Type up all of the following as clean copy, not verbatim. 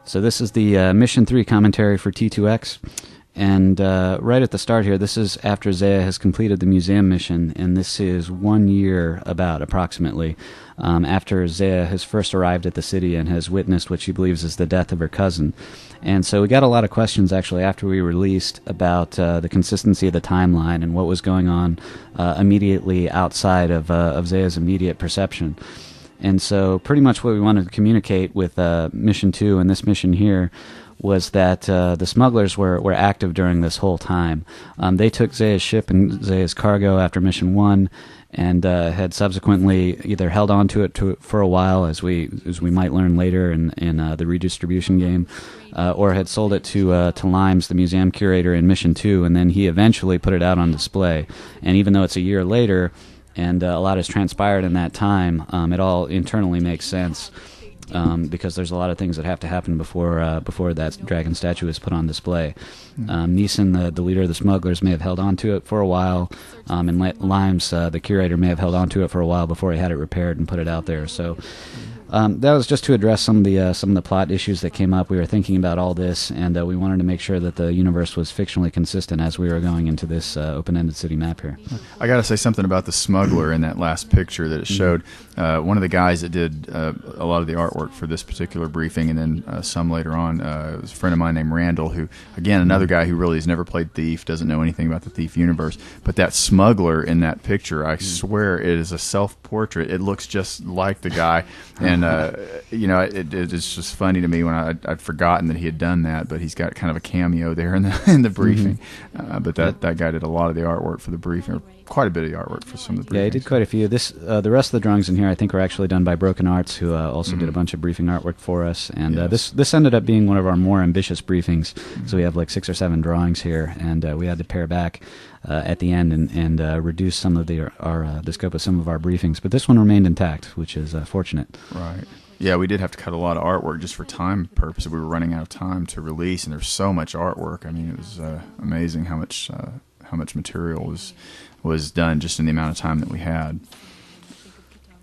So this is the Mission 3 commentary for T2X. And right at the start here, this is after Zaya has completed the museum mission, and this is 1 year, approximately, after Zaya has first arrived at the city and has witnessed what she believes is the death of her cousin. And so we got a lot of questions, actually, after we released about the consistency of the timeline and what was going on immediately outside of Zaya's immediate perception. And so pretty much what we wanted to communicate with Mission 2 and this mission here was that the smugglers were active during this whole time. They took Zaya's ship and Zaya's cargo after Mission 1 and had subsequently either held on to it for a while, as we might learn later in the redistribution game, or had sold it to Limes, the museum curator, in Mission 2, and then he eventually put it out on display. And even though it's a year later, and a lot has transpired in that time, it all internally makes sense, because there's a lot of things that have to happen before that dragon statue is put on display. Neeson, the leader of the smugglers, may have held on to it for a while, and Limes, the curator, may have held on to it for a while before he had it repaired and put it out there. So that was just to address some of the plot issues that came up. We were thinking about all this, and we wanted to make sure that the universe was fictionally consistent as we were going into this open-ended city map here. I got to say something about the smuggler in that last picture that it showed. One of the guys that did a lot of the artwork for this particular briefing, and then some later on, was a friend of mine named Randall, who, again, another guy who really has never played Thief, doesn't know anything about the Thief universe. But that smuggler in that picture, I swear it is a self-portrait. It looks just like the guy. And, it's just funny to me when I'd forgotten that he had done that, but he's got kind of a cameo there in the briefing. But that guy did a lot of the artwork for the briefing, or quite a bit of the artwork for some of the briefings. Yeah, he did quite a few. The rest of the drawings in here, I think, were actually done by Broken Arts, who also did a bunch of briefing artwork for us. And this ended up being one of our more ambitious briefings. So we have like 6 or 7 drawings here, and we had to pare back at the end and reduce some of the scope of some of our briefings. But this one remained intact, which is fortunate. Right. Yeah, we did have to cut a lot of artwork just for time purposes. We were running out of time to release, and there's so much artwork. I mean, it was amazing how much material was done just in the amount of time that we had.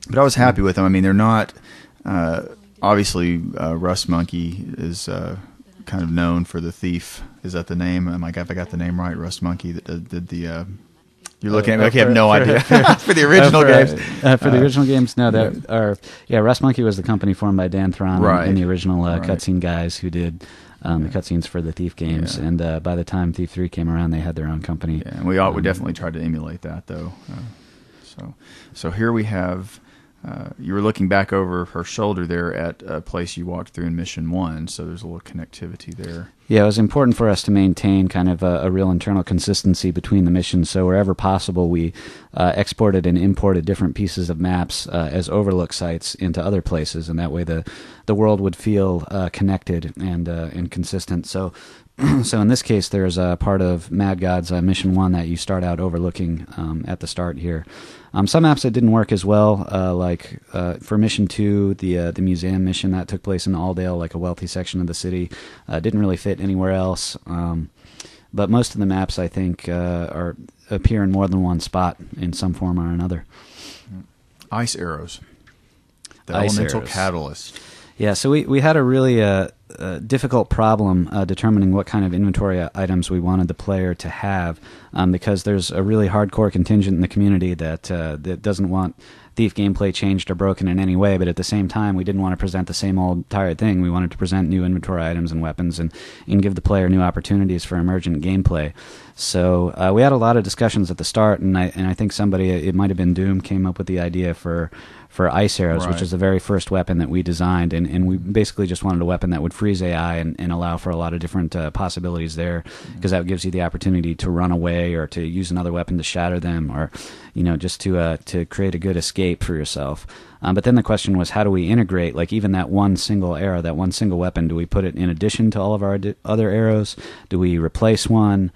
But I was happy with them. I mean, they're not obviously Rust Monkey is kind of known for the Thief. Is that the name? If I got the name right, Rust Monkey that did the. You're looking at me like you have no idea. For the original games. For the original games, no. Rust Monkey was the company formed by Dan Thron and the original cutscene guys who did the cutscenes for the Thief games. Yeah. And by the time Thief 3 came around, they had their own company. Yeah, and we definitely tried to emulate that, though. So here we have... you were looking back over her shoulder there at a place you walked through in Mission 1, so there's a little connectivity there. Yeah, it was important for us to maintain kind of a real internal consistency between the missions, so wherever possible we exported and imported different pieces of maps as overlook sites into other places, and that way the world would feel connected and consistent. So in this case, there's a part of Mad God's Mission 1 that you start out overlooking at the start here. Some maps that didn't work as well, like for Mission 2, the museum mission that took place in Aldale, like a wealthy section of the city, didn't really fit anywhere else. But most of the maps, I think, appear in more than one spot in some form or another. Ice arrows. The elemental catalyst. Yeah, so we had a really difficult problem determining what kind of inventory items we wanted the player to have, because there's a really hardcore contingent in the community that doesn't want Thief gameplay changed or broken in any way, but at the same time we didn't want to present the same old tired thing. We wanted to present new inventory items and weapons and give the player new opportunities for emergent gameplay. So we had a lot of discussions at the start, and I think somebody, it might have been Doom, came up with the idea for ice arrows, which is the very first weapon that we designed, and we basically just wanted a weapon that would freeze AI and allow for a lot of different possibilities there, because that gives you the opportunity to run away or to use another weapon to shatter them, or just to create a good escape for yourself. But then the question was, how do we integrate, like, even that one single arrow, that one single weapon? Do we put it in addition to all of our other arrows? Do we replace one?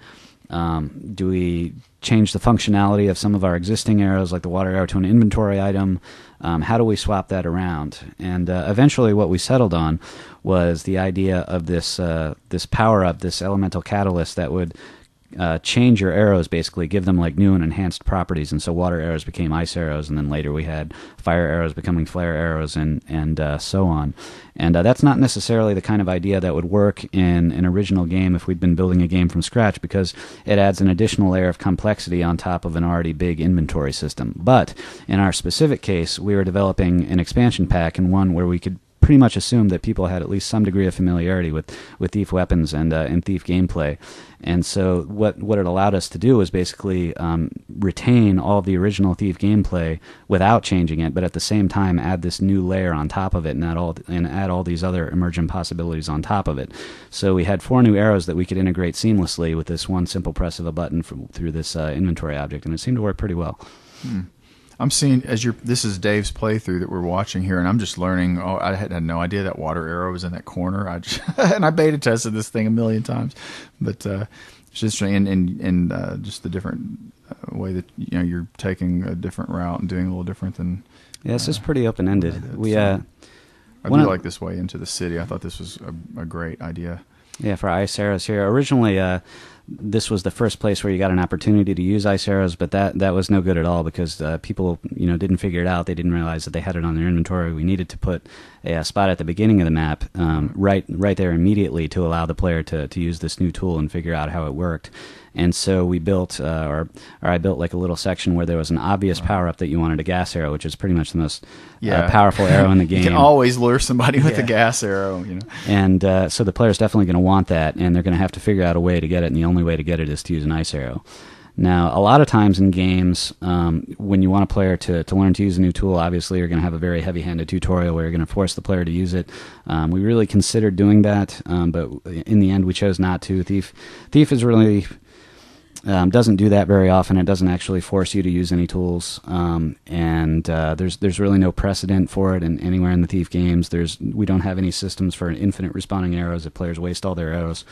Do we change the functionality of some of our existing arrows, like the water arrow, to an inventory item? How do we swap that around? And eventually what we settled on was the idea of this power-up, this elemental catalyst that would change your arrows, basically give them like new and enhanced properties. And so water arrows became ice arrows, and then later we had fire arrows becoming flare arrows, and so on. And that's not necessarily the kind of idea that would work in an original game if we'd been building a game from scratch, because it adds an additional layer of complexity on top of an already big inventory system. But in our specific case, we were developing an expansion pack, and one where we could pretty much assume that people had at least some degree of familiarity with Thief weapons and Thief gameplay. And so what it allowed us to do was basically retain all of the original Thief gameplay without changing it, but at the same time add this new layer on top of it, and add all these other emergent possibilities on top of it. So we had 4 new arrows that we could integrate seamlessly with this one simple press of a button through this inventory object, and it seemed to work pretty well. I'm seeing this is Dave's playthrough that we're watching here, and I'm just learning. Oh, I had no idea that water arrow was in that corner. And I beta tested this thing a million times, but it's just and just the different way that you're taking a different route and doing a little different than. Yeah, this is pretty open ended. I do like this way into the city. I thought this was a great idea. Yeah, for ice arrows here. Originally, this was the first place where you got an opportunity to use ice arrows, but that was no good at all because people didn't figure it out. They didn't realize that they had it on their inventory. We needed to put a spot at the beginning of the map, right there immediately, to allow the player to use this new tool and figure out how it worked. And so we built, or I built like a little section where there was an obvious power-up that you wanted, a gas arrow, which is pretty much the most powerful arrow in the game. You can always lure somebody with a gas arrow. And so the player's definitely going to want that, and they're going to have to figure out a way to get it, and the only way to get it is to use an ice arrow. Now, a lot of times in games, when you want a player to learn to use a new tool, obviously you're going to have a very heavy-handed tutorial where you're going to force the player to use it. We really considered doing that, but in the end we chose not to. Thief is really... doesn't do that very often. It doesn't actually force you to use any tools, and there's really no precedent for it anywhere in the Thief games. We don't have any systems for infinite responding arrows if players waste all their arrows.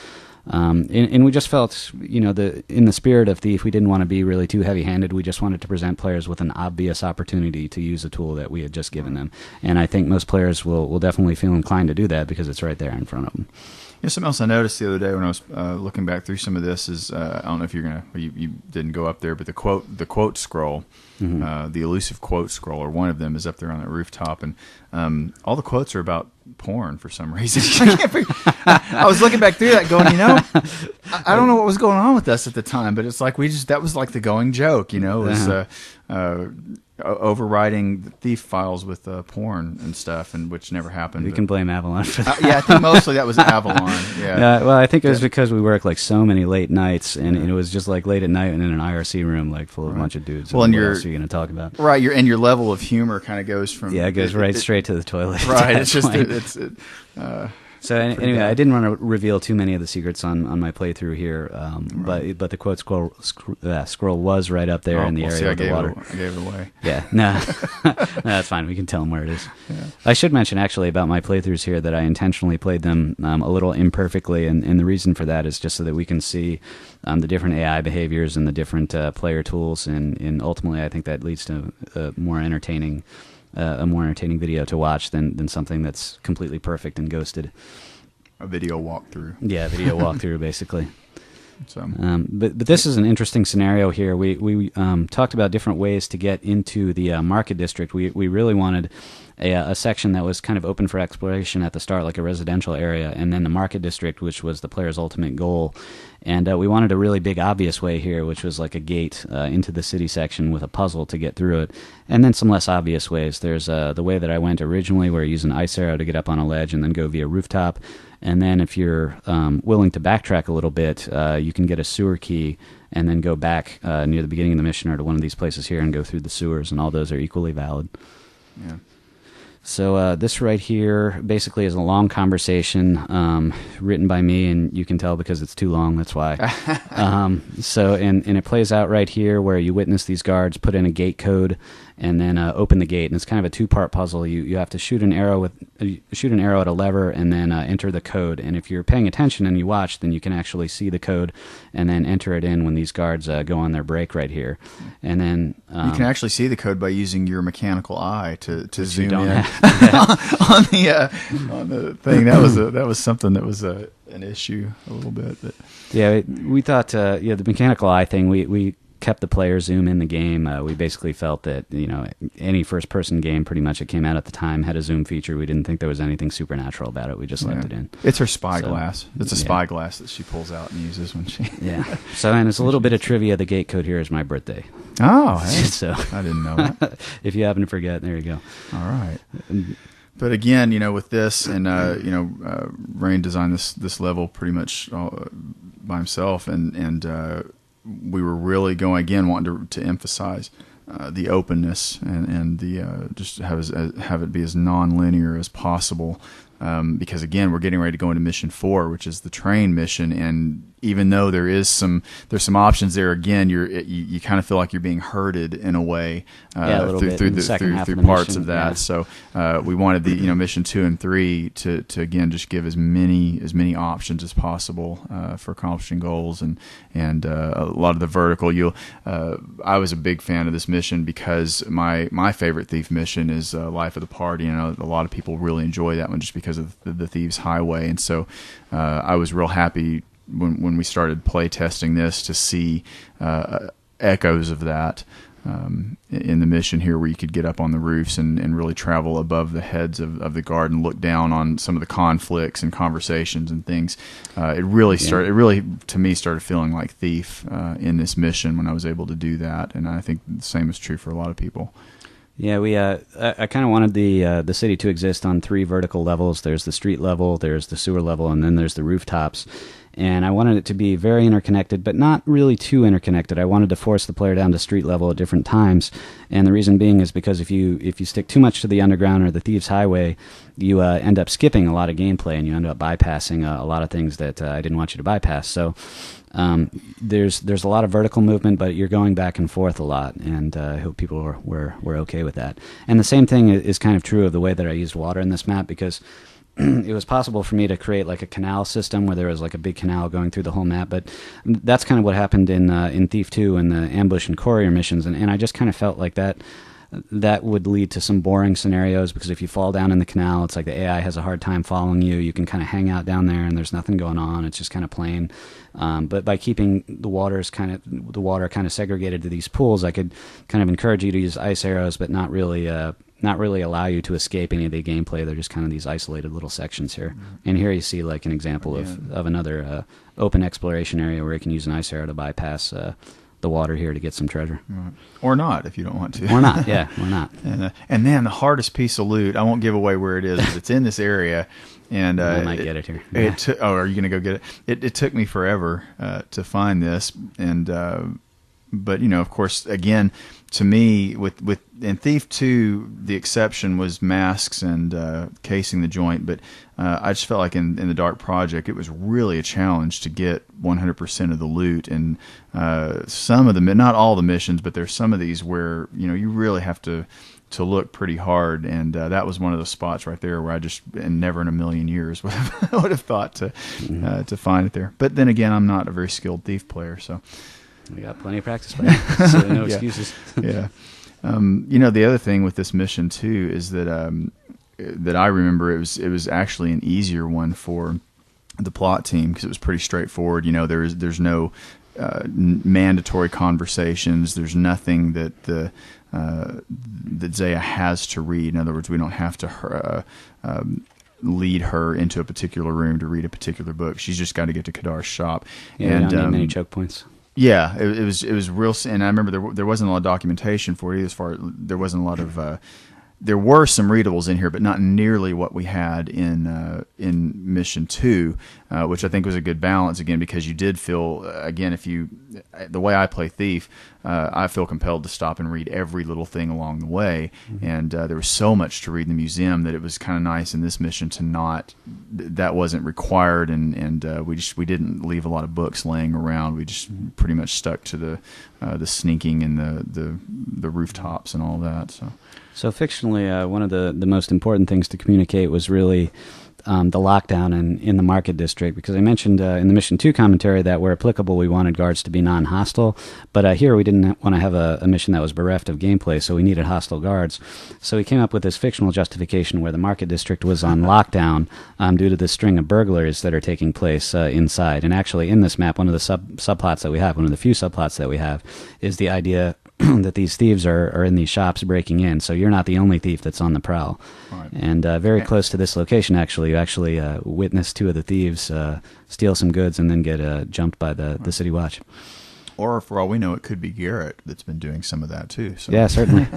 And we just felt, in the spirit of Thief, we didn't want to be really too heavy-handed. We just wanted to present players with an obvious opportunity to use a tool that we had just given them. And I think most players will definitely feel inclined to do that because it's right there in front of them. Something else I noticed the other day when I was looking back through some of this is I don't know if you didn't go up there, but the quote scroll, the elusive quote scroll, or one of them is up there on the rooftop, and all the quotes are about porn for some reason. I was looking back through that, going, I don't know what was going on with us at the time, but it's like that was like the going joke, it was overriding the Thief files with porn and stuff, and which never happened. We can blame Avalon for that. I think mostly that was Avalon. Yeah. Well, I think it was because we worked like so many late nights, and it was just like late at night and in an IRC room like full of a bunch of dudes. Well, and what else are you going to talk about? Right, your level of humor kind of goes from it goes straight to the toilet. Right, it's just So anyway, I didn't want to reveal too many of the secrets on my playthrough here, but the quote scroll was right up there in the area of the water. I gave it away. Yeah, no, that's fine. We can tell them where it is. Yeah. I should mention actually about my playthroughs here that I intentionally played them a little imperfectly, and the reason for that is just so that we can see the different AI behaviors and the different player tools, and ultimately I think that leads to a more entertaining video to watch than something that's completely perfect and ghosted. A video walkthrough. Yeah, video walkthrough, basically. So, but this is an interesting scenario here. We talked about different ways to get into the market district. We really wanted a section that was kind of open for exploration at the start, like a residential area, and then the market district, which was the player's ultimate goal. And we wanted a really big, obvious way here, which was like a gate into the city section with a puzzle to get through it, and then some less obvious ways. There's the way that I went originally, where you use an ice arrow to get up on a ledge and then go via rooftop. And then if you're willing to backtrack a little bit, you can get a sewer key and then go back near the beginning of the mission or to one of these places here and go through the sewers, and all those are equally valid. Yeah. So this right here basically is a long conversation written by me, and you can tell because it's too long, that's why. And it plays out right here where you witness these guards put in a gate code and then open the gate, and it's kind of a two-part puzzle. You have to shoot an arrow at a lever and then enter the code. And if you're paying attention and you watch, then you can actually see the code and then enter it in when these guards go on their break right here. And then you can actually see the code by using your mechanical eye to zoom in on the thing. That was something that was an issue a little bit, but. Yeah, we thought the mechanical eye thing. We kept the player zoom in the game. We basically felt that any first person game pretty much that came out at the time had a zoom feature. We didn't think there was anything supernatural about it. We just left it in. It's her spyglass. It's a spyglass that she pulls out and uses when she. Yeah. So, and it's a little bit of trivia. The gate code here is my birthday. Oh, hey. So I didn't know that. If you happen to forget, there you go. All right. But again, with this, and Rain designed this level pretty much by himself, and we were really wanting to emphasize the openness and the just have it be as non-linear as possible, because again, we're getting ready to go into mission 4, which is the train mission, and even though there's some options there, again, you kind of feel like you're being herded in a way through parts of that. Yeah. So we wanted the mission 2 and 3 to again just give as many options as possible for accomplishing goals, and a lot of the vertical. I was a big fan of this mission because my favorite thief mission is Life of the Party, and a lot of people really enjoy that one just because of the Thieves Highway, and so I was real happy when we started play testing this to see echoes of that in the mission here, where you could get up on the roofs and really travel above the heads of the guard and look down on some of the conflicts and conversations and things. It really to me started feeling like Thief in this mission when I was able to do that, and I think the same is true for a lot of people. Yeah, I kind of wanted the city to exist on 3 vertical levels. There's the street level, there's the sewer level, and then there's the rooftops. And I wanted it to be very interconnected, but not really too interconnected. I wanted to force the player down to street level at different times. And the reason being is because if you stick too much to the underground or the Thieves Highway, you end up skipping a lot of gameplay, and you end up bypassing a lot of things that I didn't want you to bypass. So there's a lot of vertical movement, but you're going back and forth a lot, and I hope people were okay with that. And the same thing is kind of true of the way that I used water in this map, because it was possible for me to create like a canal system where there was like a big canal going through the whole map, but that's kind of what happened in Thief 2 and the ambush and courier missions, and I just kind of felt like that would lead to some boring scenarios, because if you fall down in the canal, it's like the AI has a hard time following you. You can kind of hang out down there and there's nothing going on. It's just kind of plain. But by keeping the water kind of segregated to these pools, I could kind of encourage you to use ice arrows, but not really allow you to escape any of the gameplay. They're just kind of these isolated little sections here. Mm-hmm. And here you see like an example of another open exploration area where you can use an ice arrow to bypass the water here to get some treasure. Right. Or not, if you don't want to. Or not, yeah, or not. And then the hardest piece of loot, I won't give away where it is, but it's in this area. And I might get it here. Yeah. Are you going to go get it? It took me forever to find this, and but of course, again, to me, in Thief 2, the exception was masks and casing the joint, but I just felt like in the Dark Project, it was really a challenge to get 100% of the loot, and some of the, not all the missions, but there's some of these where you really have to look pretty hard, and that was one of those spots right there where I just, and never in a million years would have thought to find it there. But then again, I'm not a very skilled thief player, so we got plenty of practice, so no excuses. Yeah. The other thing with this mission too is that that I remember it was actually an easier one for the plot team, because it was pretty straightforward. There's no mandatory conversations. There's nothing that Zaya has to read. In other words, we don't have to lead her into a particular room to read a particular book. She's just got to get to Kadar's shop. Yeah, and don't need many choke points. Yeah, it was real, and I remember there wasn't a lot of documentation for it either. There wasn't a lot of there were some readables in here, but not nearly what we had in Mission 2, which I think was a good balance, again, because you did feel, again, the way I play Thief, I feel compelled to stop and read every little thing along the way, and there was so much to read in the museum that it was kind of nice in this mission to not, that wasn't required, and we didn't leave a lot of books laying around. We just pretty much stuck to the sneaking and the rooftops and all that. So fictionally, one of the most important things to communicate was really the lockdown in the Market District, because I mentioned in the Mission 2 commentary that where applicable we wanted guards to be non-hostile, but here we didn't want to have a mission that was bereft of gameplay, so we needed hostile guards. So we came up with this fictional justification where the Market District was on lockdown due to the string of burglaries that are taking place inside. And actually in this map, one of the subplots that we have, one of the few subplots that we have, is the idea that these thieves are in these shops breaking in, so you're not the only thief that's on the prowl. Right. And very close to this location, actually, you actually witnessed two of the thieves steal some goods and then get jumped by the City Watch. Or, for all we know, it could be Garrett that's been doing some of that, too. So. Yeah, certainly.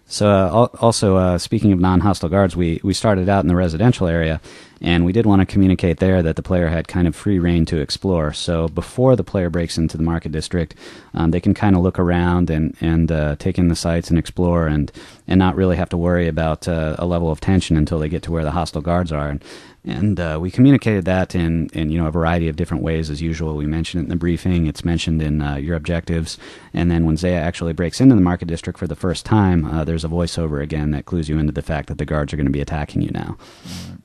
So also, speaking of non-hostile guards, we started out in the residential area, and we did want to communicate there that the player had kind of free reign to explore. So before the player breaks into the Market District, they can kind of look around and take in the sights and explore and not really have to worry about a level of tension until they get to where the hostile guards are. And we communicated that in a variety of different ways as usual. We mentioned it in the briefing. It's mentioned in your objectives. And then when Zaya actually breaks into the Market District for the first time, there's a voiceover again that clues you into the fact that the guards are going to be attacking you now. Right.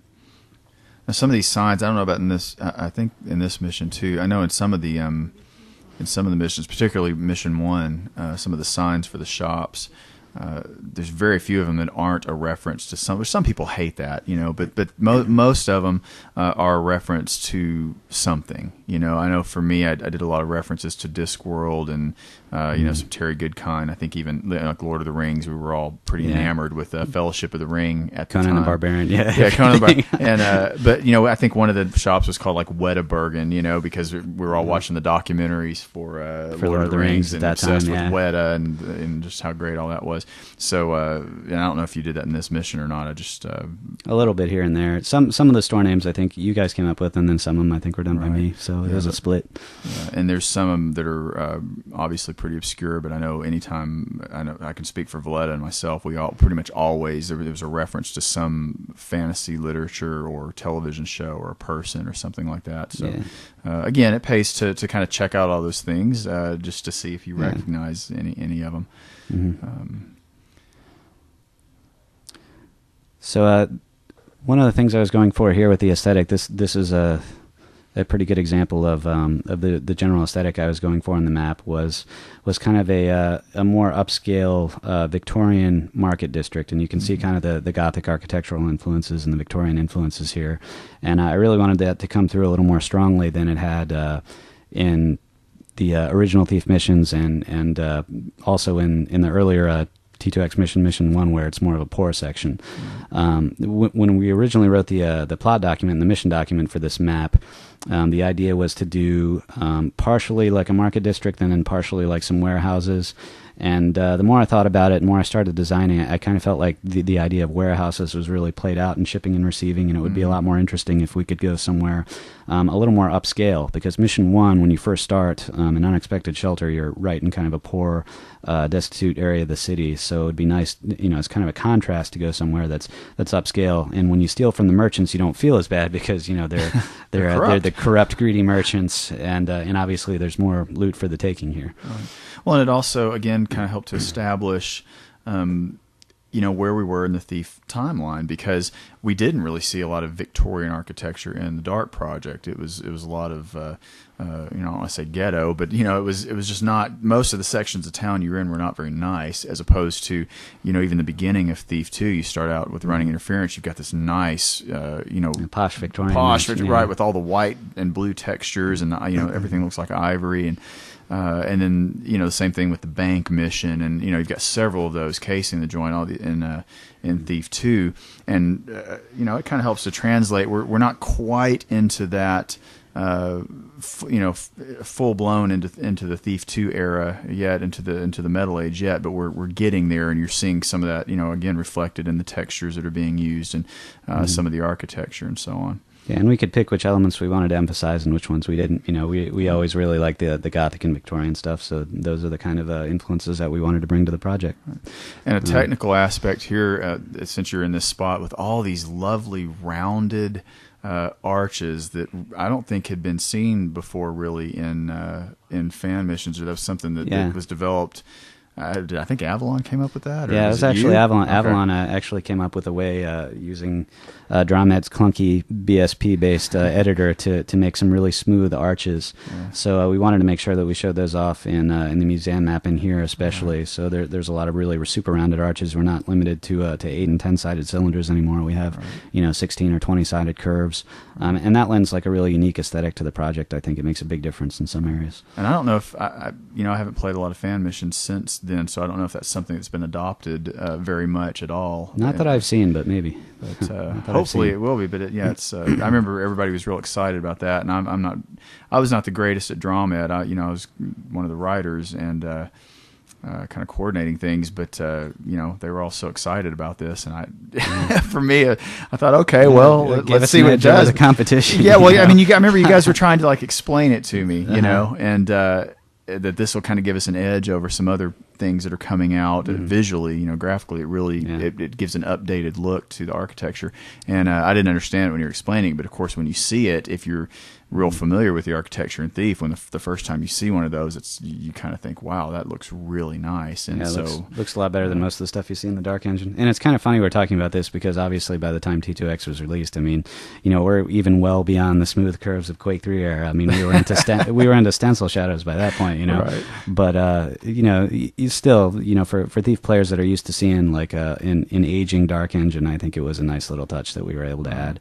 Now, some of these signs, I don't know about in this. I think in this mission too. I know in some of the missions, particularly Mission 1, some of the signs for the shops. There's very few of them that aren't a reference to some people hate that, but most of them are a reference to something. I know for me, I did a lot of references to Discworld and some Terry Goodkind. I think even like Lord of the Rings, we were all pretty enamored with Fellowship of the Ring at the time. Conan the Barbarian, Conan the Barbarian. And but I think one of the shops was called like Weta-Bergen, because we were all watching the documentaries for Lord of the Rings and obsessed with Weta and just how great all that was. So and I don't know if you did that in this mission or not. I just a little bit here and there. Some of the store names I think you guys came up with, and then some of them I think were done by me. So it was a split. Yeah, and there's some of them that are obviously pretty obscure, but I know I can speak for Valletta and myself. We all pretty much always there was a reference to some fantasy literature or television show or a person or something like that. So again, it pays to kind of check out all those things just to see if you recognize any of them. Mm-hmm. So one of the things I was going for here with the aesthetic, this is a pretty good example of the general aesthetic I was going for in the map was kind of a more upscale Victorian Market District, and you can see kind of the Gothic architectural influences and the Victorian influences here, and I really wanted that to come through a little more strongly than it had in the original Thief missions and also in the earlier T2X Mission 1, where it's more of a poor section. When we originally wrote the plot document and the mission document for this map, the idea was to do partially like a market district and then partially like some warehouses. And the more I thought about it, the more I started designing it, I kind of felt like the idea of warehouses was really played out in shipping and receiving, and it would be a lot more interesting if we could go somewhere a little more upscale. Because Mission 1, when you first start, an unexpected shelter, you're right in kind of a poor, destitute area of the city. So it'd be nice, it's kind of a contrast to go somewhere that's upscale. And when you steal from the merchants, you don't feel as bad because they're the corrupt, greedy merchants, and obviously there's more loot for the taking here. Right. Well, and it also, again, kind of helped to establish, where we were in the Thief timeline, because we didn't really see a lot of Victorian architecture in the Dark Project. It was a lot of, I don't want to say ghetto, but it was just not. Most of the sections of town you're in were not very nice, as opposed to, even the beginning of Thief 2. You start out with Running Interference. You've got this nice, posh Victorian, right, with all the white and blue textures, and everything looks like ivory and then the same thing with the bank mission, and you've got several of those casing the joint in Thief 2, and it kind of helps to translate. We're not quite into that full blown into the Thief 2 era yet, into the Metal Age yet, but we're getting there, and you're seeing some of that again reflected in the textures that are being used and some of the architecture and so on. Yeah, and we could pick which elements we wanted to emphasize and which ones we didn't. We always really like the Gothic and Victorian stuff, so those are the kind of influences that we wanted to bring to the project. And a technical aspect here, since you're in this spot with all these lovely rounded arches that I don't think had been seen before really in fan missions, or that was something that was developed I think Avalon came up with that? Or Yeah, it was actually you? Avalon. Okay. Avalon actually came up with a way using DrawMed's clunky BSP-based editor to make some really smooth arches. Yeah. So we wanted to make sure that we showed those off in the museum map in here, especially. Right. So there's a lot of really super rounded arches. We're not limited to 8 and 10-sided cylinders anymore. We have 16 or 20-sided curves, and that lends like a really unique aesthetic to the project. I think it makes a big difference in some areas. And I don't know if I haven't played a lot of fan missions since then, so I don't know if that's something that's been adopted very much at all. Not that I've seen, but maybe. But hopefully it will be. But it's. I remember everybody was real excited about that, and I'm not. I was not the greatest at DrawMed. I was one of the writers and kind of coordinating things, but they were all so excited about this, and for me, I thought, okay, well, let's see what it does. The competition. Yeah, well, I mean, I remember you guys were trying to like explain it to me, and that this will kind of give us an edge over some other things that are coming out visually, graphically. It really it gives an updated look to the architecture, and I didn't understand it when you were explaining, but of course, when you see it, if you're real familiar with the architecture in Thief, when the first time you see one of those, you kind of think, wow, that looks really nice. And looks a lot better than most of the stuff you see in the Dark Engine. And it's kind of funny we're talking about this because obviously by the time T2X was released, I mean, we're even well beyond the smooth curves of Quake 3 era. I mean, we were into stencil shadows by that point, Right. But you still, for Thief players that are used to seeing like an aging Dark Engine, I think it was a nice little touch that we were able to add.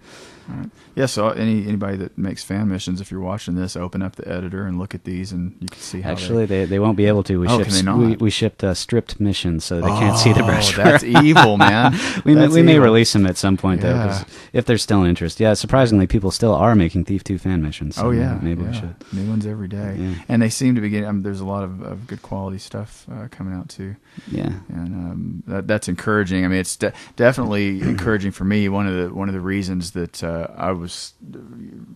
All right. Yeah, so anybody that makes fan missions, if you're watching this, open up the editor and look at these, and you can see how. Actually, they won't be able to. Can they not? We shipped stripped missions, so they can't see the brush. That's evil, man. we may release them at some point, though, 'cause if there's still interest. Yeah, surprisingly, people still are making Thief 2 fan missions. So maybe we should. New ones every day, and they seem to be getting. There's a lot of good quality stuff coming out too. Yeah, and that's encouraging. I mean, it's definitely encouraging for me. One of the reasons that I was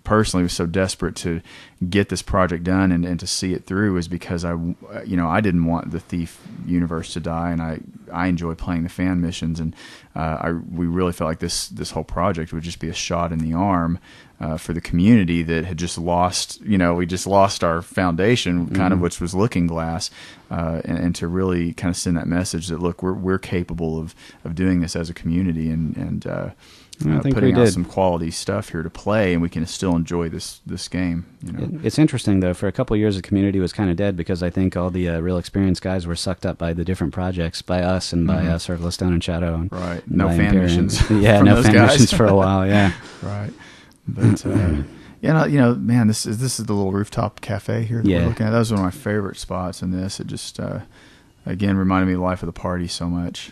personally so desperate to get this project done and to see it through is because I didn't want the Thief universe to die, and I enjoy playing the fan missions, and we really felt like this whole project would just be a shot in the arm for the community that had just lost, we just lost our foundation, kind of, which was Looking Glass, and to really kind of send that message that, look, we're capable of doing this as a community, and putting out some quality stuff here to play, and we can still enjoy this game. It's interesting though. For a couple of years, the community was kind of dead because I think all the real experienced guys were sucked up by the different projects, by us and by Circle of Stone and Shadow. And right. No fan missions. Yeah, no fan missions for a while. Yeah. Right. But man, this is the little rooftop cafe here that we're looking at. That was one of my favorite spots in this. It just again reminded me of Life of the Party so much.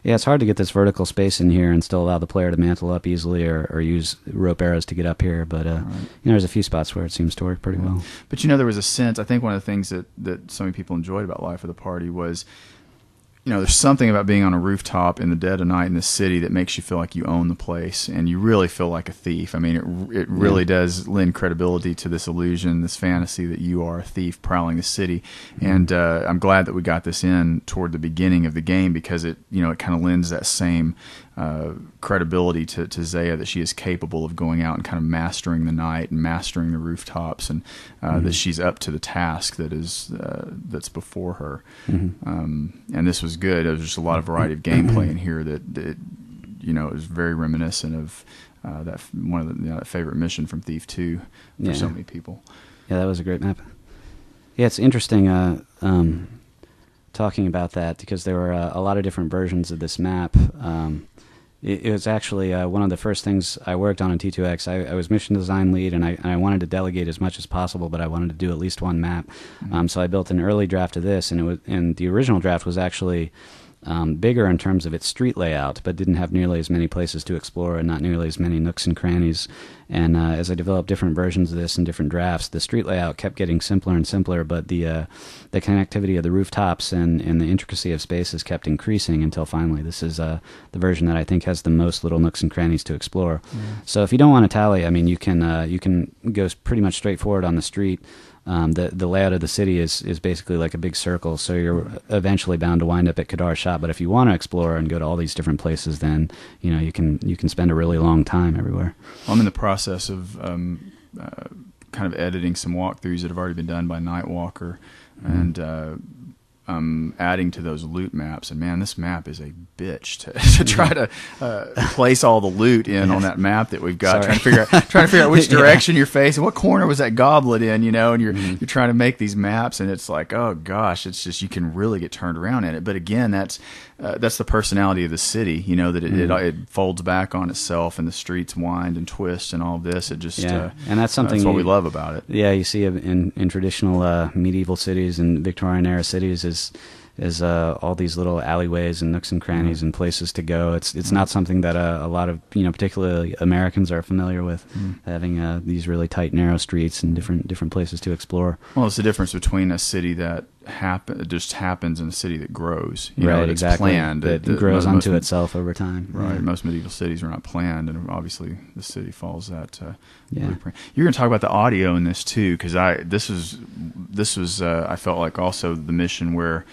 Yeah, it's hard to get this vertical space in here and still allow the player to mantle up easily or use rope arrows to get up here. But there's a few spots where it seems to work pretty well. But there was a sense. I think one of the things that so many people enjoyed about Life of the Party was, there's something about being on a rooftop in the dead of night in the city that makes you feel like you own the place, and you really feel like a thief. I mean, it really does lend credibility to this illusion, this fantasy that you are a thief prowling the city. And I'm glad that we got this in toward the beginning of the game because it kind of lends that same credibility to Zaya, that she is capable of going out and kind of mastering the night and mastering the rooftops, and that she's up to the task that's before her. And this was good. There was just a lot of variety of gameplay in here that is very reminiscent of that one of the that favorite mission from Thief 2 for so many people. Yeah, that was a great map. Yeah, it's interesting talking about that because there were a lot of different versions of this map. It was actually one of the first things I worked on in T2X. I was mission design lead, and I wanted to delegate as much as possible, but I wanted to do at least one map. So I built an early draft of this, and the original draft was actually bigger in terms of its street layout, but didn't have nearly as many places to explore and not nearly as many nooks and crannies. And as I developed different versions of this and different drafts, the street layout kept getting simpler and simpler, but the connectivity of the rooftops and the intricacy of spaces kept increasing until finally this is the version that I think has the most little nooks and crannies to explore. So if you don't want to tally, I mean, you can go pretty much straight forward on the street. The layout of the city is basically like a big circle, so you're eventually bound to wind up at Kadar Shop. But if you want to explore and go to all these different places, then you can spend a really long time everywhere. I'm in the process of kind of editing some walkthroughs that have already been done by Nightwalker, and adding to those loot maps, and man, this map is a bitch to try to place all the loot in on that map that we've got. Trying to figure out which direction you're facing, what corner was that goblet in, and you're trying to make these maps, and it's like, oh gosh, it's just, you can really get turned around in it. But again, that's the personality of the city, that it folds back on itself, and the streets wind and twist and all of this. It just and that's something that's what we love about it. Yeah, you see in traditional medieval cities and Victorian era cities is all these little alleyways and nooks and crannies and places to go. It's not something that a lot of particularly Americans are familiar with, having these really tight, narrow streets and different places to explore. Well, it's the difference between a city that just happens and a city that grows. Right, it's exactly. Planned. It grows onto itself over time. Right. Yeah. Most medieval cities are not planned, and obviously the city follows that blueprint. You're going to talk about the audio in this too, because this was I felt like also the mission where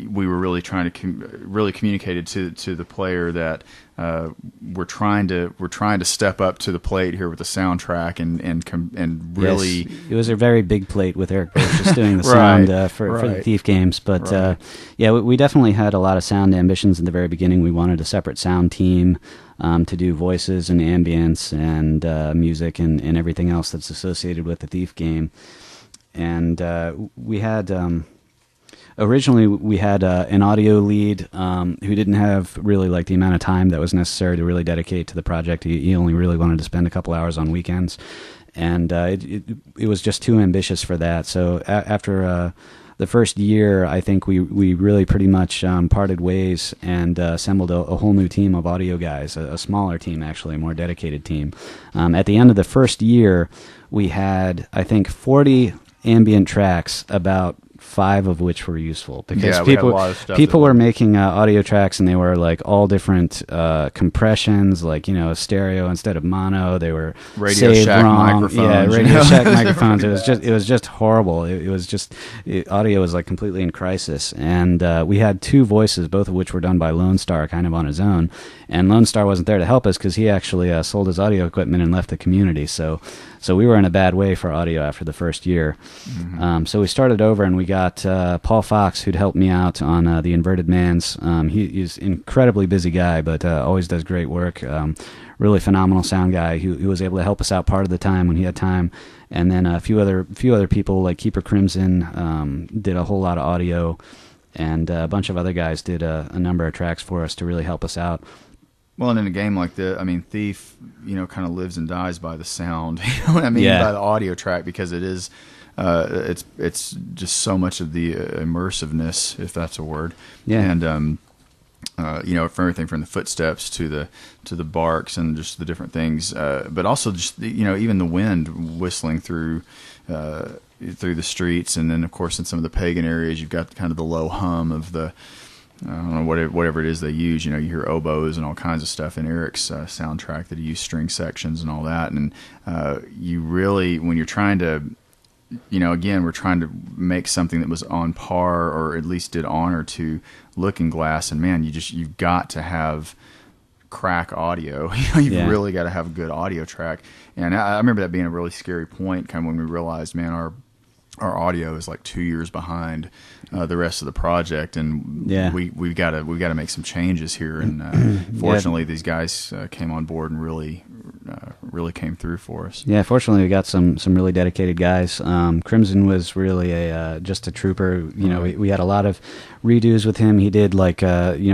we were really trying to really communicated to the player that we're trying to step up to the plate here with the soundtrack and really. Yes, it was a very big plate with Eric Birch just doing the sound for the Thief games, but we definitely had a lot of sound ambitions in the very beginning. We wanted a separate sound team to do voices and ambience and music and everything else that's associated with the Thief game, and we had. Originally, we had an audio lead who didn't have really like the amount of time that was necessary to really dedicate to the project. He only really wanted to spend a couple hours on weekends, and it was just too ambitious for that. So after the first year, I think we really pretty much parted ways and assembled a whole new team of audio guys, a smaller team actually, a more dedicated team. At the end of the first year, we had, I think, 40 ambient tracks, about 5 of which were useful, because people were making audio tracks, and they were like all different compressions, like stereo instead of mono. They were Radio saved Shack wrong. microphones. Yeah, Radio Shack microphones. It was just horrible. Audio was like completely in crisis, and we had 2 voices, both of which were done by Lone Star kind of on his own, and Lone Star wasn't there to help us because he actually sold his audio equipment and left the community. So we were in a bad way for audio after the first year. Mm-hmm. So we started over, and we got Paul Fox, who'd helped me out on the Inverted Mans. He's an incredibly busy guy, but always does great work. Really phenomenal sound guy who was able to help us out part of the time when he had time. And then a few other people like Keeper Crimson did a whole lot of audio, and a bunch of other guys did a number of tracks for us to really help us out. Well, and in a game like this, I mean, Thief, kind of lives and dies by the sound. You know what I mean? Yeah. By the audio track, because it is, it's just so much of the immersiveness, if that's a word. Yeah. And for everything from the footsteps to the barks and just the different things, but also just even the wind whistling through the streets, and then of course in some of the pagan areas, you've got kind of the low hum of the. I don't know, whatever it is they use. You hear oboes and all kinds of stuff in Eric's soundtrack that he used string sections and all that. And you really, when you're trying to, again, we're trying to make something that was on par, or at least did honor to Looking Glass. And man, you've got to have crack audio. You've really got to have a good audio track. And I remember that being a really scary point, kind of when we realized, man, our audio is like 2 years behind the rest of the project, and we've got to make some changes here. And fortunately, these guys came on board and really came through for us. Yeah, fortunately, we got some really dedicated guys. Crimson was really just a trooper. We had a lot of redos with him. He did he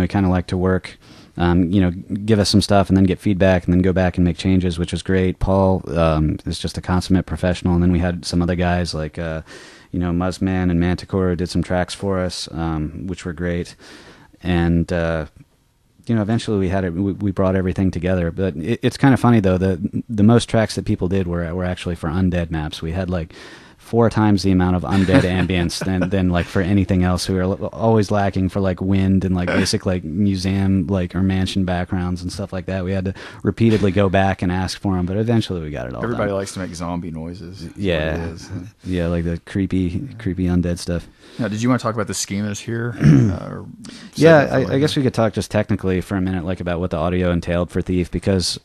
kind of liked to work. Give us some stuff and then get feedback and then go back and make changes, which was great. Paul is just a consummate professional. And then we had some other guys like, Muzzman and Manticore did some tracks for us, which were great. And, eventually we brought everything together. But it's kind of funny, though, the most tracks that people did were actually for undead maps. We had 4 times the amount of undead ambience than for anything else. We were always lacking for wind and basic museum or mansion backgrounds and stuff like that. We had to repeatedly go back and ask for them, but eventually we got it all. Everybody done. likes to make zombie noises. Yeah, like the creepy undead stuff. Now, did you want to talk about the schemas here? I guess we could talk just technically for a minute, about what the audio entailed for Thief, because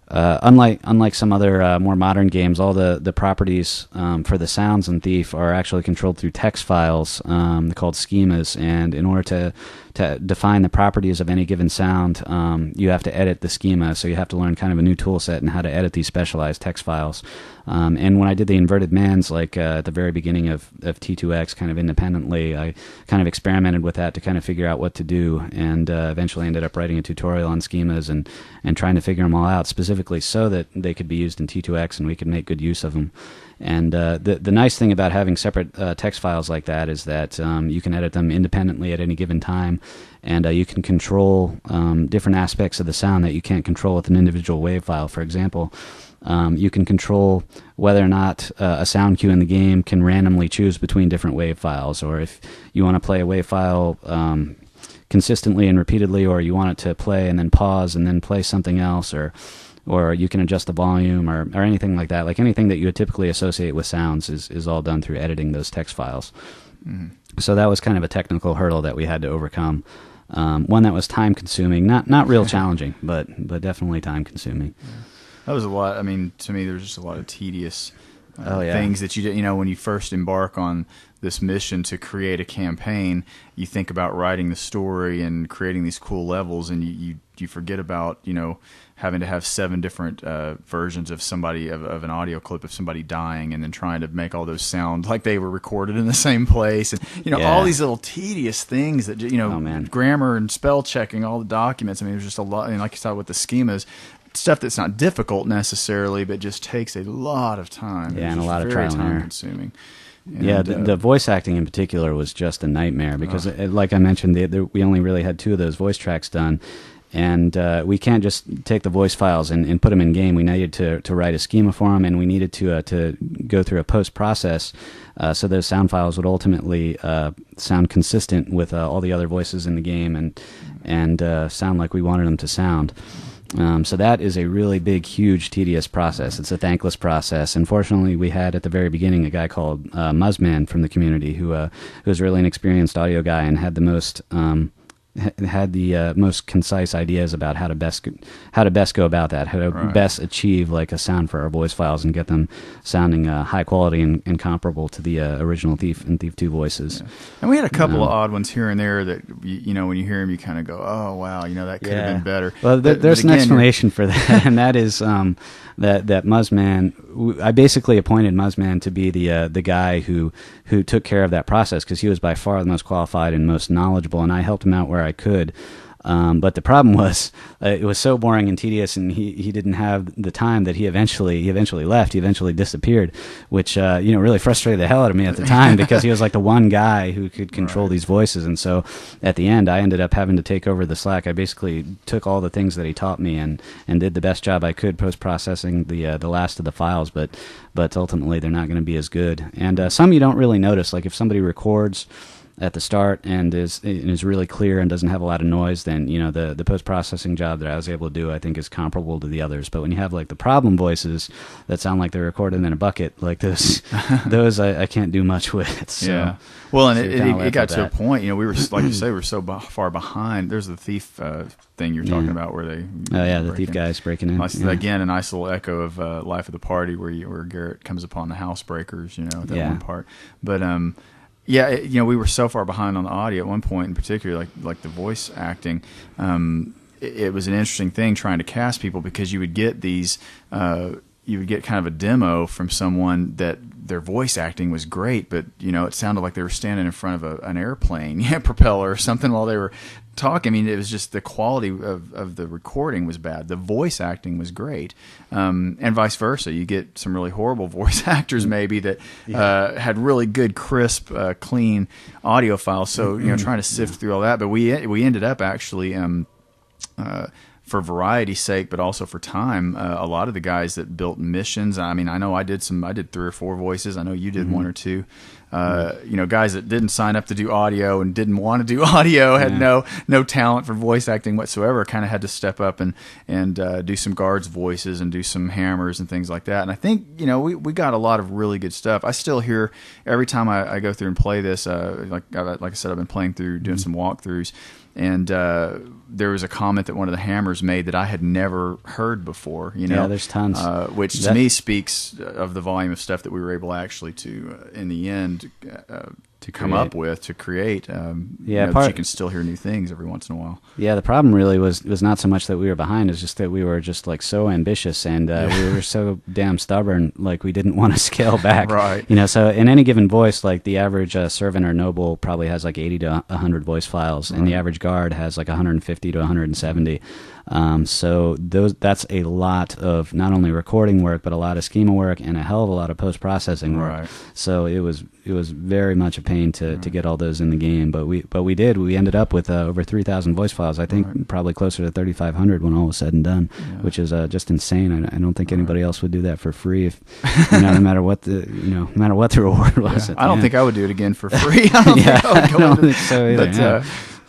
Unlike some other more modern games, all the properties for the sounds in Thief are actually controlled through text files called schemas. And in order to define the properties of any given sound, you have to edit the schema. So you have to learn kind of a new tool set and how to edit these specialized text files. And when I did the inverted mans, like at the very beginning of T2X, kind of independently, I kind of experimented with that to kind of figure out what to do, and eventually ended up writing a tutorial on schemas and trying to figure them all out, specifically so that they could be used in T2X and we could make good use of them. And the nice thing about having separate text files like that is that you can edit them independently at any given time, and you can control different aspects of the sound that you can't control with an individual WAV file. For example, you can control whether or not a sound cue in the game can randomly choose between different WAV files, or if you want to play a WAV file consistently and repeatedly, or you want it to play and then pause and then play something else, or you can adjust the volume or anything like that. Like anything that you would typically associate with sounds is all done through editing those text files. Mm-hmm. So that was kind of a technical hurdle that we had to overcome. One that was time consuming, not real challenging, but definitely time consuming. Yeah. That was a lot. I mean, to me, there's just a lot of tedious things that when you first embark on this mission to create a campaign, you think about writing the story and creating these cool levels, and you forget about having to have 7 different versions of of an audio clip of somebody dying, and then trying to make all those sound like they were recorded in the same place, and all these little tedious things that grammar and spell checking all the documents. I mean, there's just a lot. And like you saw with the schemas, stuff that's not difficult necessarily, but just takes a lot of time. Yeah, and a lot of trial and error. Consuming. And, the voice acting in particular was just a nightmare because, like I mentioned, we only really had 2 of those voice tracks done. And we can't just take the voice files and put them in game. We needed to write a schema for them, and we needed to go through a post-process so those sound files would ultimately sound consistent with all the other voices in the game and sound like we wanted them to sound. So that is a really big, huge, tedious process. It's a thankless process. Unfortunately, we had at the very beginning a guy called Muzzman from the community who was really an experienced audio guy and had the most concise ideas about how to best go about that, how to best achieve like a sound for our voice files and get them sounding high quality and comparable to the original Thief and Thief 2 voices. Yeah. And we had a couple of odd ones here and there that when you hear them, you kind of go, "Oh wow, that could have been better." Well, there's an explanation for that, and that is that Muzzman. I basically appointed Muzzman to be the guy who took care of that process because he was by far the most qualified and most knowledgeable, and I helped him out where I could. But the problem was it was so boring and tedious, and he didn't have the time that he eventually left. He eventually disappeared, which really frustrated the hell out of me at the time because he was like the one guy who could control these voices. And so at the end, I ended up having to take over the slack. I basically took all the things that he taught me and did the best job I could post-processing the last of the files, but ultimately they're not going to be as good. And some you don't really notice, like if somebody records at the start and is really clear and doesn't have a lot of noise, then the post-processing job that I was able to do, I think, is comparable to the others. But when you have like the problem voices that sound like they're recorded in a bucket, like those I can't do much with. So, yeah. Well, and it got to a point. We were, like you say, we were so far behind. There's the Thief thing you're talking about where they the Thief guys breaking in. Again, a nice little echo of Life of the Party where Garrett comes upon the housebreakers. That one part, but. We were so far behind on the audio at one point in particular, like the voice acting. It was an interesting thing trying to cast people because you would get these, you would get kind of a demo from someone that their voice acting was great, but it sounded like they were standing in front of an airplane propeller or something while they were talking. I mean, it was just the quality of the recording was bad. The voice acting was great, and vice versa. You get some really horrible voice actors maybe that had really good, crisp, clean audio files. So trying to sift through all that, but we ended up actually. For variety's sake, but also for time, a lot of the guys that built missions. I mean, I know I did 3 or 4 voices. I know you did 1 or 2. guys that didn't sign up to do audio and didn't want to do audio, had no talent for voice acting whatsoever, kind of had to step up and do some guards voices and do some hammers and things like that. And I think we got a lot of really good stuff. I still hear every time I go through and play this, like I said, I've been playing through doing some walkthroughs. And there was a comment that one of the hammers made that I had never heard before. Yeah, there's tons. Which to me speaks of the volume of stuff that we were able actually to, in the end, to come up with, to create. That you can still hear new things every once in a while. Yeah, the problem really was not so much that we were behind, it's just that we were just like so ambitious and we were so damn stubborn, like we didn't want to scale back. Right. So in any given voice, like the average servant or noble probably has like 80 to 100 voice files, and the average guard has like 150 to 170. So that's a lot of not only recording work, but a lot of schema work and a hell of a lot of post-processing work. Right. So it was very much a pain to get all those in the game, but we did. We ended up with over 3,000 voice files. I think probably closer to 3,500 when all was said and done, which is just insane. I don't think anybody else would do that for free, if no matter what the reward was. I don't think I would do it again for free. I don't think so either.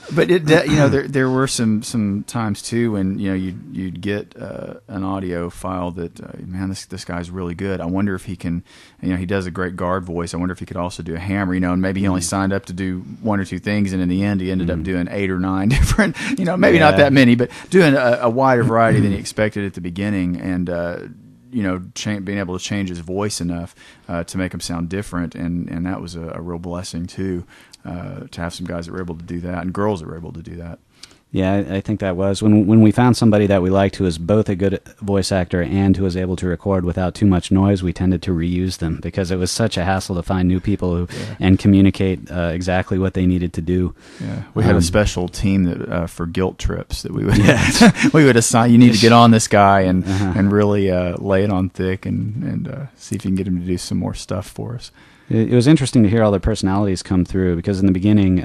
But there were some times too when you'd get an audio file that man, this guy's really good. I wonder if he can, he does a great guard voice. I wonder if he could also do a hammer, and maybe he only signed up to do one or two things, and in the end he ended up doing 8 or 9 different, maybe not that many, but doing a wider variety than he expected at the beginning, and being able to change his voice enough to make him sound different, and that was a real blessing too. To have some guys that were able to do that, and girls that were able to do that. Yeah, I think that was when we found somebody that we liked who was both a good voice actor and who was able to record without too much noise. We tended to reuse them because it was such a hassle to find new people and communicate exactly what they needed to do. Yeah, we had a special team that for guilt trips that we would we would assign. You need to get on this guy and really lay it on thick and see if you can get him to do some more stuff for us. It was interesting to hear all their personalities come through, because in the beginning,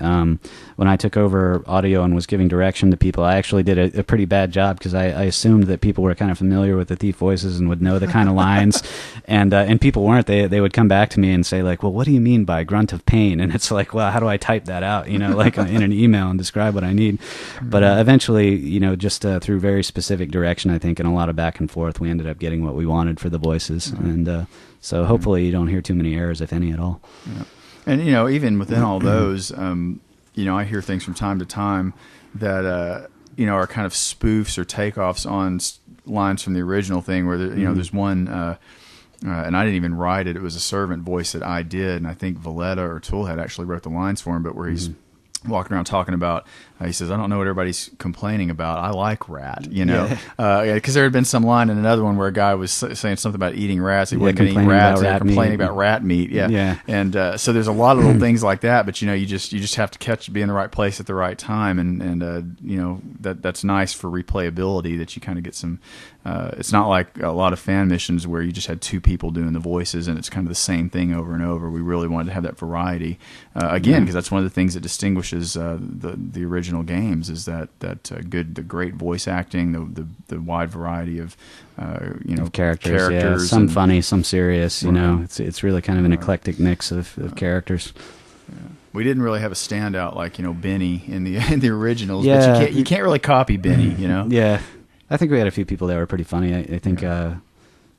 when I took over audio and was giving direction to people, I actually did a pretty bad job, because I assumed that people were kind of familiar with the Thief voices and would know the kind of lines, and people weren't. They would come back to me and say, like, well, what do you mean by grunt of pain? And it's like, well, how do I type that out, like in an email and describe what I need? But eventually, just through very specific direction, I think, and a lot of back and forth, we ended up getting what we wanted for the voices, and so hopefully you don't hear too many errors, if any at all. Yeah. And, even within all those, I hear things from time to time that, are kind of spoofs or takeoffs on lines from the original thing where, there's one, and I didn't even write it. It was a servant voice that I did, and I think Valletta or Toolhead actually wrote the lines for him, but where he's walking around talking about, he says, I don't know what everybody's complaining about. I like rat, because there had been some line in another one where a guy was saying something about eating rats. He wasn't going to eat rats. They were complaining about rat meat. Yeah. And so there's a lot of little things like that, but you just have to be in the right place at the right time, and that's nice for replayability, that you kind of get some. It's not like a lot of fan missions where you just had 2 people doing the voices and it's kind of the same thing over and over. We really wanted to have that variety because that's one of the things that distinguishes the original games, is the great voice acting, the wide variety of of characters. Yeah. Some funny, some serious. It's really kind of an eclectic mix of characters. Yeah. We didn't really have a standout like Benny in the originals, but you can't really copy Benny. Yeah. I think we had a few people that were pretty funny. I think, I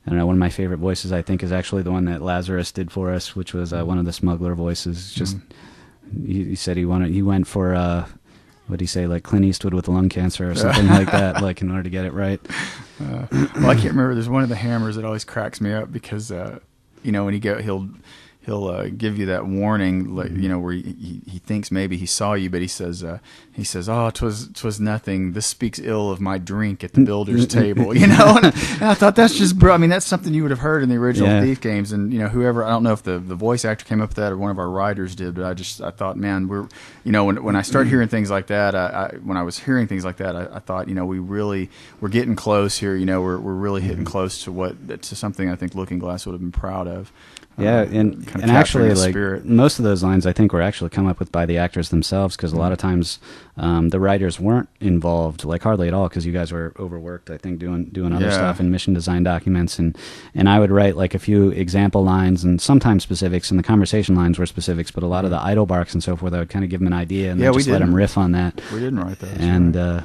don't know, one of my favorite voices, I think, is actually the one that Lazarus did for us, which was one of the smuggler voices. Just, he said he went for, what did he say, like Clint Eastwood with lung cancer or something like that, like in order to get it right. Well, I can't remember. There's one of the hammers that always cracks me up because, when he'll give you that warning, like, where he thinks maybe he saw you, but he says, "Oh, 'twas nothing. This speaks ill of my drink at the builder's table." And I thought that's just, that's something you would have heard in the original Thief games, and whoever, I don't know if the voice actor came up with that or one of our writers did, but I thought, man, we're, when I start hearing things like that, when I was hearing things like that, I thought, we're getting close here. We're really hitting close to something I think Looking Glass would have been proud of. Yeah, and actually, like spirit. most of those lines, I think were actually come up with by the actors themselves, because a lot of times the writers weren't involved, like hardly at all, because you guys were overworked, I think, doing other stuff in mission design documents, and I would write like a few example lines and sometimes specifics, and the conversation lines were specifics, but a lot of the idle barks and so forth, I would kind of give them an idea and then just let them riff on that. We didn't write those,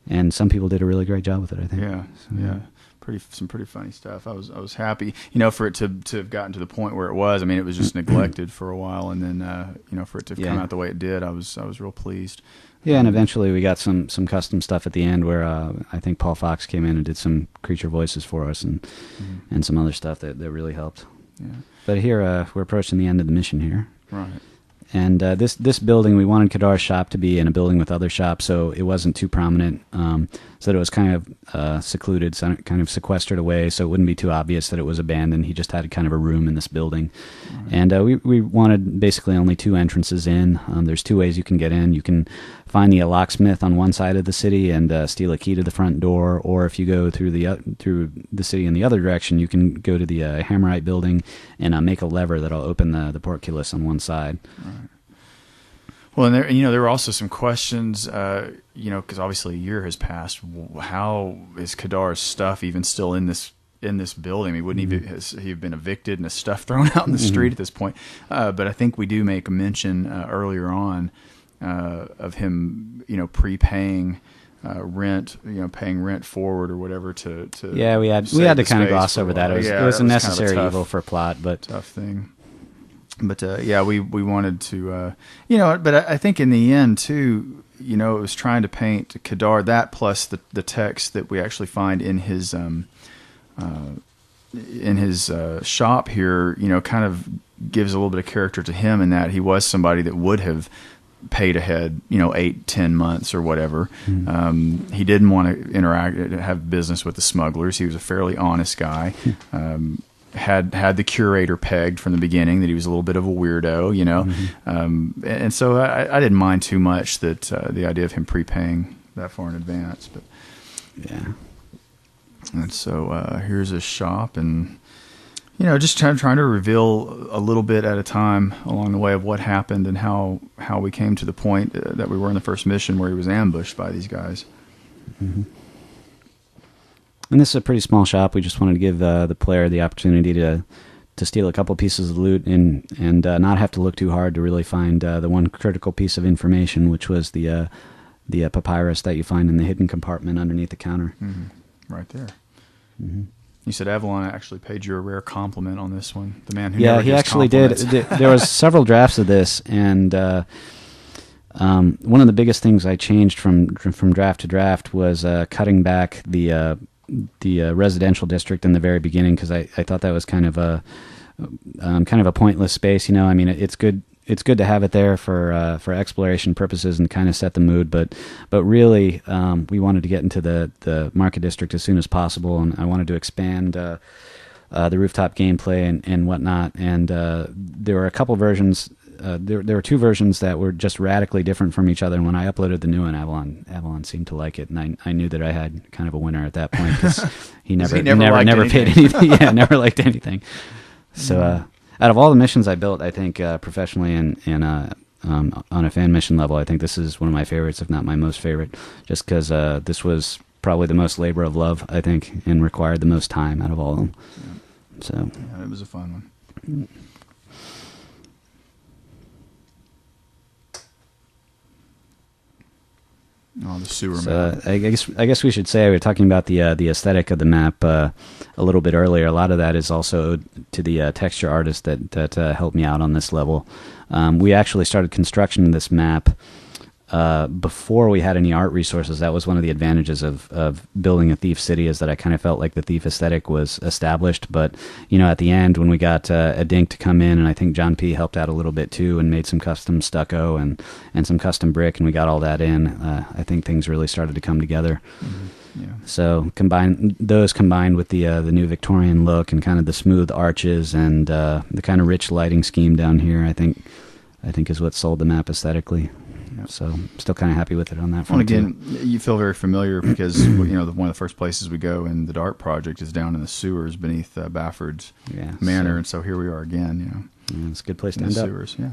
and some people did a really great job with it, I think. Yeah. Some pretty funny stuff. I was happy, for it to have gotten to the point where it was. I mean, it was just neglected for a while, and then for it to have come out the way it did, I was real pleased. Yeah, and eventually we got some custom stuff at the end where I think Paul Fox came in and did some creature voices for us and some other stuff that really helped. Yeah. But here we're approaching the end of the mission here. Right. And this building, we wanted Kadar's shop to be in a building with other shops, so it wasn't too prominent, so that it was kind of secluded, kind of sequestered away, so it wouldn't be too obvious that it was abandoned. He just had kind of a room in this building. Right. And we wanted basically only two entrances in. There's two ways you can get in. You can find the locksmith on one side of the city and steal a key to the front door, or if you go through the city in the other direction, you can go to the Hammerite building and make a lever that'll open the portcullis on one side. Right. Well, and there were also some questions, because obviously a year has passed. How is Kadar's stuff even still in this building? I mean, wouldn't he have been evicted and his stuff thrown out in the street at this point? But I think we do make a mention earlier on of him, prepaying rent, paying rent forward or whatever to yeah, we had to kind of gloss over that. It was a necessary kind of evil for plot, but tough thing. But we wanted to, but I think in the end too, it was trying to paint Kadar, that plus the text that we actually find in his shop here, kind of gives a little bit of character to him, in that he was somebody that would have paid ahead, 8-10 months or whatever. Mm-hmm. He didn't want to have business with the smugglers. He was a fairly honest guy. Had the curator pegged from the beginning that he was a little bit of a weirdo, Mm-hmm. And so I didn't mind too much that the idea of him prepaying that far in advance. But yeah. And so here's his shop, and just trying to reveal a little bit at a time along the way of what happened and how we came to the point that we were in the first mission where he was ambushed by these guys. Mm-hmm. And this is a pretty small shop. We just wanted to give the player the opportunity to steal a couple pieces of loot and not have to look too hard to really find the one critical piece of information, which was the papyrus that you find in the hidden compartment underneath the counter. Mm-hmm. Right there. Mm-hmm. You said Avalon actually paid you a rare compliment on this one. The man who he actually did. There was several drafts of this, and one of the biggest things I changed from draft to draft was cutting back the residential district in the very beginning, because I thought that was kind of a pointless space. I mean, it's good to have it there for exploration purposes and kind of set the mood, but really we wanted to get into the market district as soon as possible, and I wanted to expand the rooftop gameplay and whatnot. And there were a couple versions. There were two versions that were just radically different from each other, and when I uploaded the new one, Avalon seemed to like it, and I knew that I had kind of a winner at that point, because he never paid anything. Yeah, never liked anything. So out of all the missions I built, I think professionally and on a fan mission level, I think this is one of my favorites, if not my most favorite, just because this was probably the most labor of love, I think, and required the most time out of all of them. Yeah. So yeah, it was a fun one. Oh, the sewer map. I guess we should say we were talking about the aesthetic of the map a little bit earlier. A lot of that is also to the texture artist that helped me out on this level. We actually started construction of this map before we had any art resources. That was one of the advantages of building a Thief City, is that I kind of felt like the Thief aesthetic was established. But at the end, when we got a Dink to come in, and I think John P. helped out a little bit too, and made some custom stucco and some custom brick, and we got all that in, I think things really started to come together. Mm-hmm. Yeah. So combined with the new Victorian look and kind of the smooth arches and the kind of rich lighting scheme down here, I think is what sold the map aesthetically. Yeah. So still kind of happy with it on that Well, front. again, you feel very familiar because one of the first places we go in the DART project is down in the sewers beneath Bafford's Manor, and so here we are again. Yeah, it's a good place to in the end up. sewers. Yeah.